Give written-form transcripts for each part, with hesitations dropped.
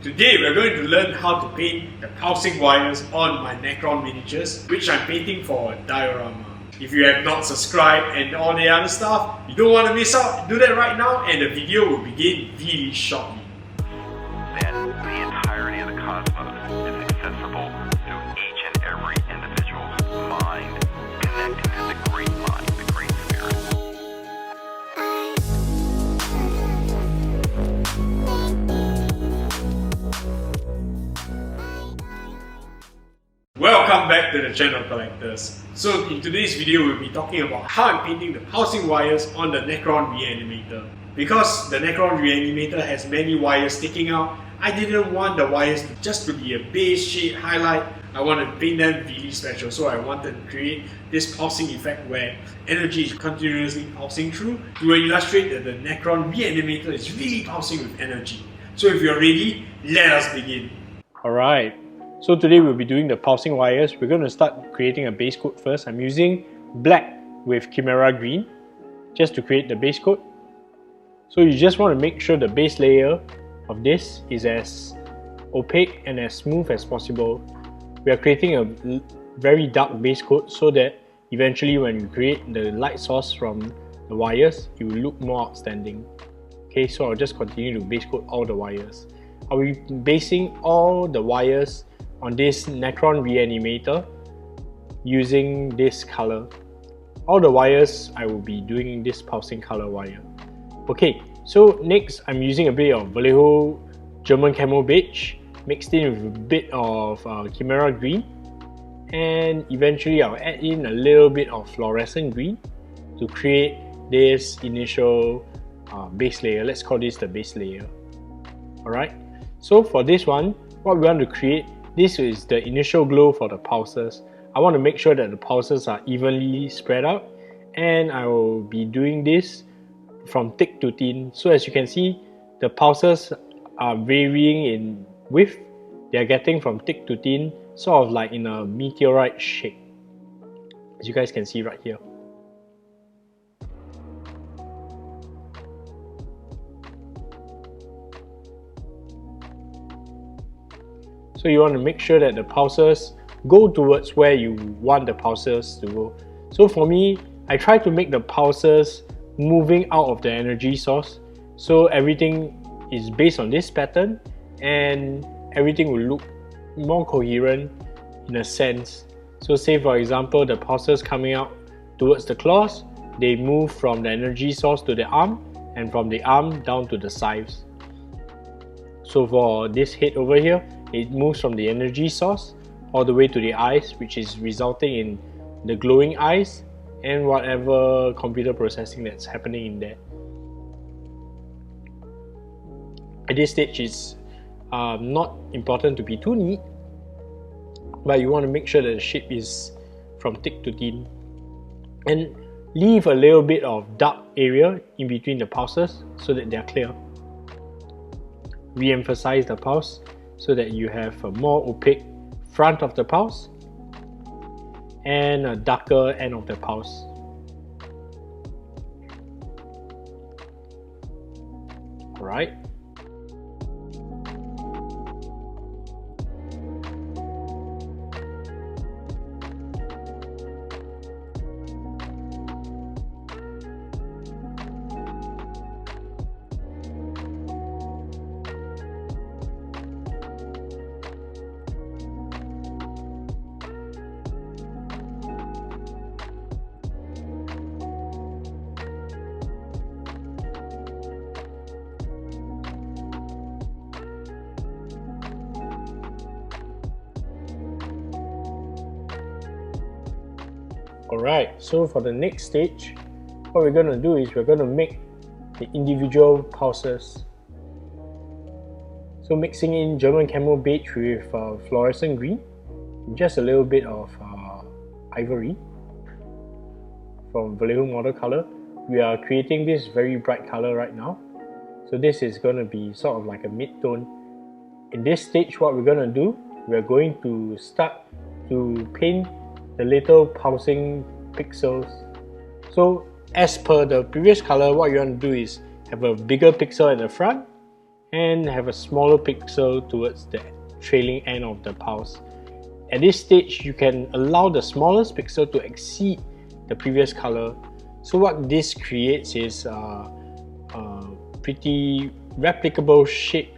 Today we're going to learn how to paint the pulsing wires on my Necron miniatures, which I'm painting for Diorama. If you have not subscribed and all the other stuff, you don't want to miss out, do that right now and the video will begin really shortly. That the entirety of the cosmos is accessible through each and every individual's mind, connecting to the great mind, the great spirit. Welcome back to the channel, collectors. So in today's video we'll be talking about how I'm painting the pulsing wires on the Necron Reanimator. Because the Necron Reanimator has many wires sticking out, I didn't want the wires just to be a base shade highlight. I wanted to paint them really special, so I wanted to create this pulsing effect where energy is continuously pulsing through to illustrate that the Necron Reanimator is really pulsing with energy. So if you're ready, let us begin. Alright. So today we'll be doing the pulsing wires. We're going to start creating a base coat first. I'm using black with Chimera green just to create the base coat. So you just want to make sure the base layer of this is as opaque and as smooth as possible. We are creating a very dark base coat so that eventually when you create the light source from the wires, it will look more outstanding. Okay, so I'll just continue to base coat all the wires. I'll be basing all the wires on this Necron Reanimator using this color. All the wires I will be doing this pulsing color wire. Okay, so next I'm using a bit of Vallejo German Camo Beige mixed in with a bit of Chimera green, and eventually I'll add in a little bit of fluorescent green to create this initial base layer. Let's call this the base layer. Alright, so for this one, what we want to create, this is the initial glow for the pulses. I want to make sure that the pulses are evenly spread out, and I will be doing this from thick to thin. So as you can see, the pulses are varying in width. They are getting from thick to thin, sort of like in a meteorite shape, as you guys can see right here. So you want to make sure that the pulses go towards where you want the pulses to go. So for me, I try to make the pulses moving out of the energy source, so everything is based on this pattern and everything will look more coherent in a sense. So say for example, the pulses coming out towards the claws, they move from the energy source to the arm, and from the arm down to the scythes. So for this head over here, it moves from the energy source all the way to the eyes, which is resulting in the glowing eyes and whatever computer processing that's happening in there. At this stage, it's not important to be too neat, but you want to make sure that the shape is from thick to thin, and leave a little bit of dark area in between the pulses so that they're clear. Re-emphasize the pulse so that you have a more opaque front of the pulse and a darker end of the pulse. Alright. Alright, so for the next stage, what we're going to do is we're going to make the individual pulses. So mixing in German Camo Beige with fluorescent green, just a little bit of ivory from Vallejo Model Color. We are creating this very bright color right now. So this is going to be sort of like a mid-tone. In this stage, what we're going to do, we're going to start to paint the little pulsing pixels. So as per the previous color, what you want to do is have a bigger pixel at the front and have a smaller pixel towards the trailing end of the pulse. At this stage, you can allow the smallest pixel to exceed the previous color. So what this creates is a pretty replicable shape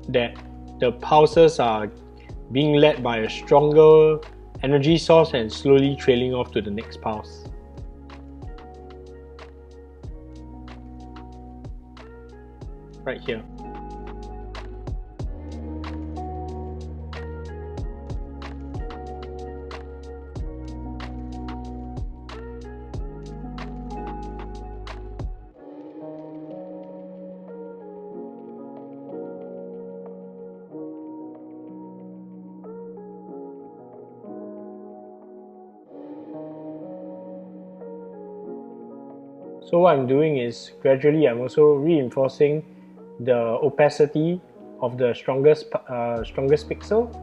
that the pulses are being led by a stronger energy source and slowly trailing off to the next pulse. Right here. So what I'm doing is gradually I'm also reinforcing the opacity of the strongest pixel,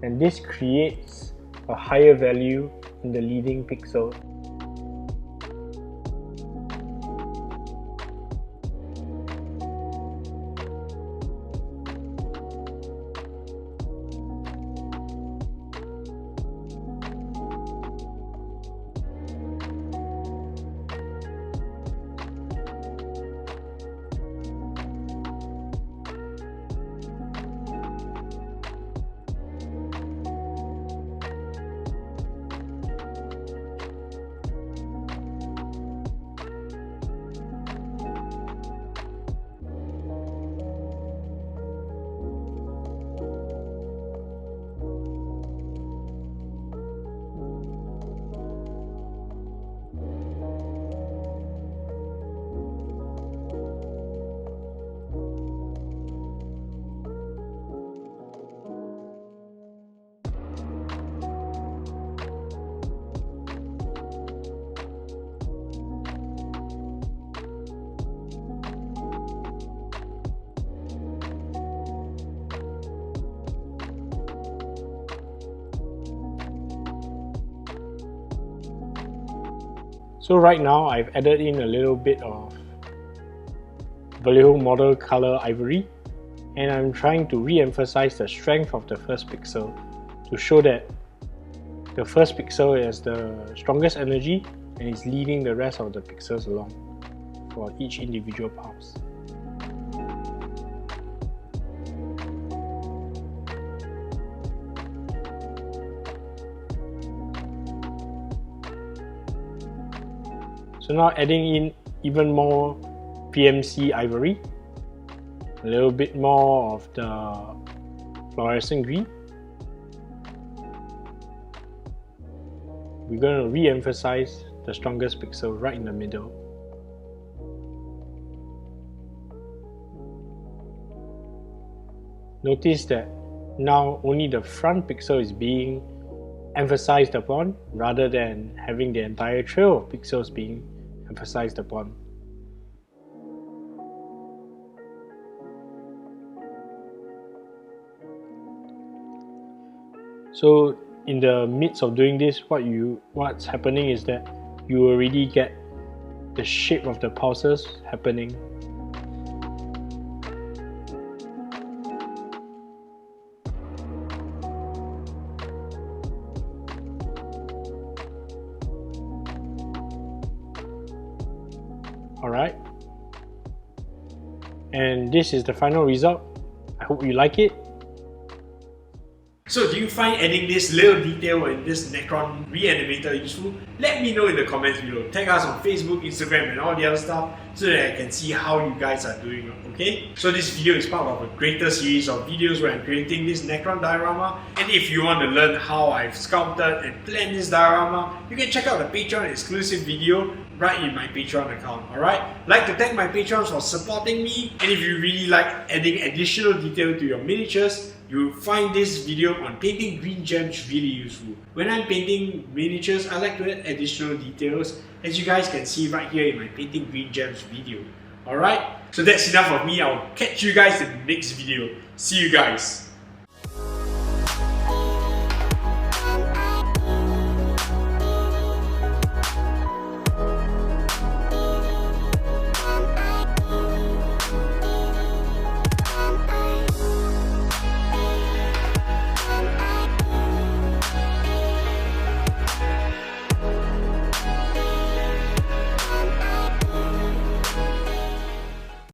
and this creates a higher value in the leading pixel. So right now I've added in a little bit of Vallejo model color ivory, and I'm trying to re-emphasize the strength of the first pixel to show that the first pixel has the strongest energy and is leading the rest of the pixels along for each individual pulse. So now adding in even more PMC ivory, a little bit more of the fluorescent green. We're going to re-emphasize the strongest pixel right in the middle. Notice that now only the front pixel is being emphasized upon rather than having the entire trail of pixels being emphasized upon. So in the midst of doing this, what's happening is that you already get the shape of the pulses happening. Alright, and this is the final result. I hope you like it. So do you find adding this little detail in this Necron reanimator useful? Let me know in the comments below. Tag us on Facebook, Instagram and all the other stuff so that I can see how you guys are doing, okay? So this video is part of a greater series of videos where I'm creating this Necron diorama, and if you want to learn how I've sculpted and planned this diorama, you can check out the Patreon exclusive video right in my Patreon account, alright? Like to thank my patrons for supporting me, and if you really like adding additional detail to your miniatures, you'll find this video on painting green gems really useful. When I'm painting miniatures, I like to add additional details, as you guys can see right here in my painting green gems video. Alright, so that's enough of me. I'll catch you guys in the next video. See you guys.